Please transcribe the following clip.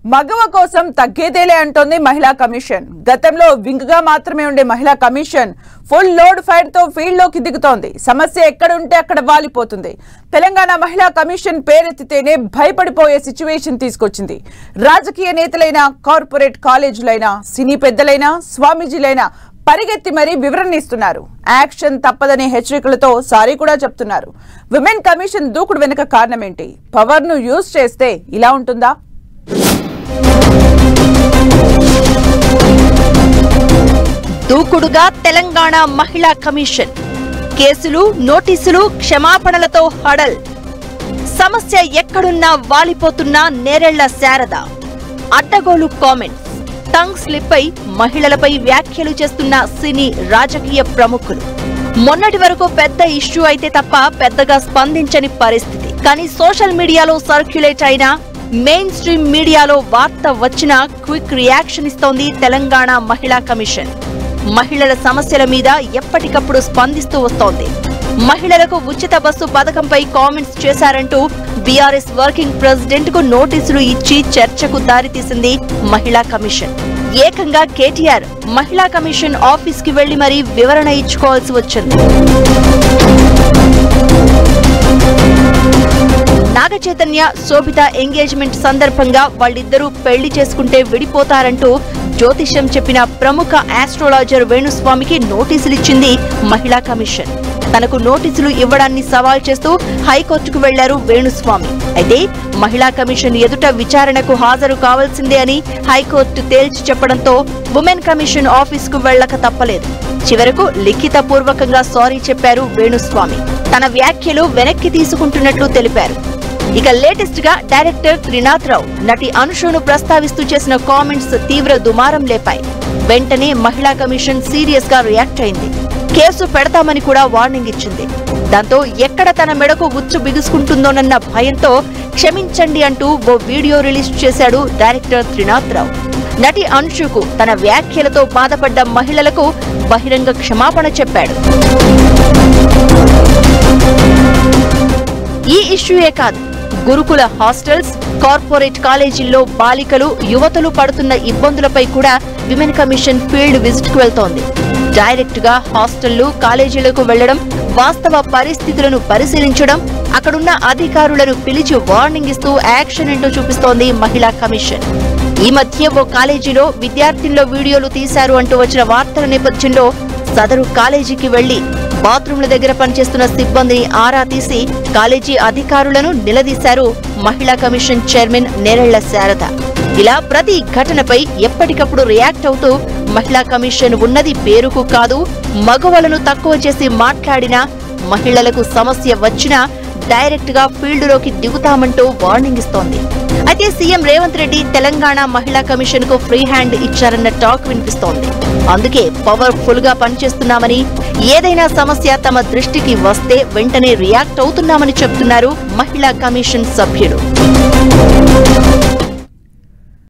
మగవ కోసం తగ్గేదేలే అంటోంది మహిళా కమిషన్. గతంలో వింగ్గా మాత్రమే ఉండే మహిళా కమిషన్ ఫుల్ లోడ్ ఫైర్ తో ఫీల్డ్ లోకి దిగుతోంది. సమస్య ఎక్కడ ఉంటే అక్కడ వాలిపోతుంది. తెలంగాణ మహిళా కమిషన్ పేరెత్తితేనే భయపడిపోయే సిచ్యువేషన్ తీసుకొచ్చింది. రాజకీయ నేతలైనా, కార్పొరేట్ కాలేజీలైనా, సినీ పెద్దలైనా, స్వామీజీలైనా పరిగెత్తి మరీ వివరణ ఇస్తున్నారు. యాక్షన్ తప్పదనే హెచ్చరికలతో సారీ కూడా చెప్తున్నారు. విమెన్ కమిషన్ దూకుడు వెనుక కారణం ఏంటి? పవర్ ను యూజ్ చేస్తే ఇలా ఉంటుందా? దూకుడుగా తెలంగాణ మహిళా కమిషన్ కేసులు, నోటీసులు, క్షమాపణలతో హడల్. సమస్య ఎక్కడున్నా వాలిపోతున్నా నేరెళ్ల శారద. అడ్డగోలు కామెంట్స్, టంగ్ స్లిప్ అయి మహిళలపై వ్యాఖ్యలు చేస్తున్న సినీ, రాజకీయ ప్రముఖులు. మొన్నటి వరకు పెద్ద ఇష్యూ అయితే తప్ప పెద్దగా స్పందించని పరిస్థితి. కానీ సోషల్ మీడియాలో సర్క్యులేట్ అయినా, మెయిన్ స్ట్రీమ్ మీడియాలో వార్త వచ్చినా క్విక్ రియాక్షన్ ఇస్తోంది తెలంగాణ మహిళా కమిషన్. మహిళల సమస్యల మీద ఎప్పటికప్పుడు స్పందిస్తూ వస్తోంది. మహిళలకు ఉచిత బస్సు పథకంపై కామెంట్స్ చేశారంటూ బీఆర్ఎస్ వర్కింగ్ ప్రెసిడెంట్ కు నోటీసులు ఇచ్చి చర్చకు దారితీసింది మహిళా కమిషన్. ఏకంగా కేటీఆర్ మహిళా కమిషన్ ఆఫీస్ కి వెళ్లి మరీ వివరణ ఇచ్చుకోవాల్సి వచ్చింది. నాగ చైతన్య, శోభిత ఎంగేజ్మెంట్ సందర్భంగా వాళ్ళిద్దరూ పెళ్లి చేసుకుంటే విడిపోతారంటూ జ్యోతిష్యం చెప్పిన ప్రముఖ ఆస్ట్రాలజర్ వేణుస్వామికి నోటీసులిచ్చింది మహిళా కమిషన్. తనకు నోటీసులు ఇవ్వడాన్ని సవాల్ చేస్తూ హైకోర్టుకు వెళ్లారు వేణుస్వామి. అయితే మహిళా కమిషన్ ఎదుట విచారణకు హాజరు కావాల్సిందే అని హైకోర్టు తేల్చి చెప్పడంతో ఉమెన్ కమిషన్ ఆఫీస్ కు వెళ్లక తప్పలేదు. చివరకు లిఖితపూర్వకంగా సారీ చెప్పారు వేణుస్వామి. తన వ్యాఖ్యలు వెనక్కి తీసుకుంటున్నట్లు తెలిపారు. ఇక లేటెస్ట్ గా డైరెక్టర్ త్రినాథ్ రావు నటి అనుషను ప్రస్తావిస్తూ చేసిన కామెంట్స్ తీవ్ర దుమారం లేపాయి. వెంటనే మహిళా కమిషన్ సీరియస్ గా రియాక్ట్ అయింది. కేసు పెడతామని కూడా వార్నింగ్ ఇచ్చింది. దాంతో ఎక్కడ తన మెడకు ఉచ్చు బిగుసుకుంటుందోనన్న భయంతో క్షమించండి అంటూ ఓ వీడియో రిలీజ్ చేశాడు డైరెక్టర్ త్రినాథ్ రావు. నటి అనుషకు తన వ్యాఖ్యలతో బాధపడ్డ మహిళలకు బహిరంగ క్షమాపణ చెప్పాడు. ఈ ఇష్యూయే కాదు, గురుకుల హాస్టల్స్, కార్పొరేట్ కాలేజీల్లో బాలికలు, యువతులు పడుతున్న ఇబ్బందులపై కూడా విమెన్ కమిషన్ ఫీల్డ్ విజిట్ కు వెళ్తోంది. డైరెక్ట్ గా హాస్టళ్లు, కాలేజీలకు వెళ్లడం, వాస్తవ పరిస్థితులను పరిశీలించడం, అక్కడున్న అధికారులను పిలిచి వార్నింగ్ ఇస్తూ యాక్షన్ ఏంటో చూపిస్తోంది మహిళా కమిషన్. ఈ మధ్య ఓ కాలేజీలో విద్యార్థుల్లో వీడియోలు తీశారు అంటూ వచ్చిన వార్తల నేపథ్యంలో సదరు కాలేజీకి వెళ్లి బాత్రూంల దగ్గర పనిచేస్తున్న సిబ్బందిని ఆరా తీసి కాలేజీ అధికారులను నిలదీశారు మహిళా కమిషన్ చైర్మన్ నేరెళ్ల శారద. ఇలా ప్రతి ఘటనపై ఎప్పటికప్పుడు రియాక్ట్ అవుతూ మహిళా కమిషన్ ఉన్నది పేరుకు కాదు, మగవాళ్లను తక్కువ చేసి మాట్లాడినా, మహిళలకు సమస్య వచ్చినా డైరెక్ట్ గా ఫీల్డ్ లోకి దిగుతామంటూ వార్నింగ్ ఇస్తోంది. అయితే సీఎం రేవంత్ రెడ్డి తెలంగాణ మహిళా కమిషన్ కు ఫ్రీ హ్యాండ్ ఇచ్చారన్న టాక్ వినిపిస్తోంది. అందుకే పవర్ఫుల్ గా పనిచేస్తున్నామని, ఏదైనా సమస్య తమ దృష్టికి వస్తే వెంటనే రియాక్ట్ అవుతున్నామని చెప్తున్నారు మహిళా కమిషన్ సభ్యులు.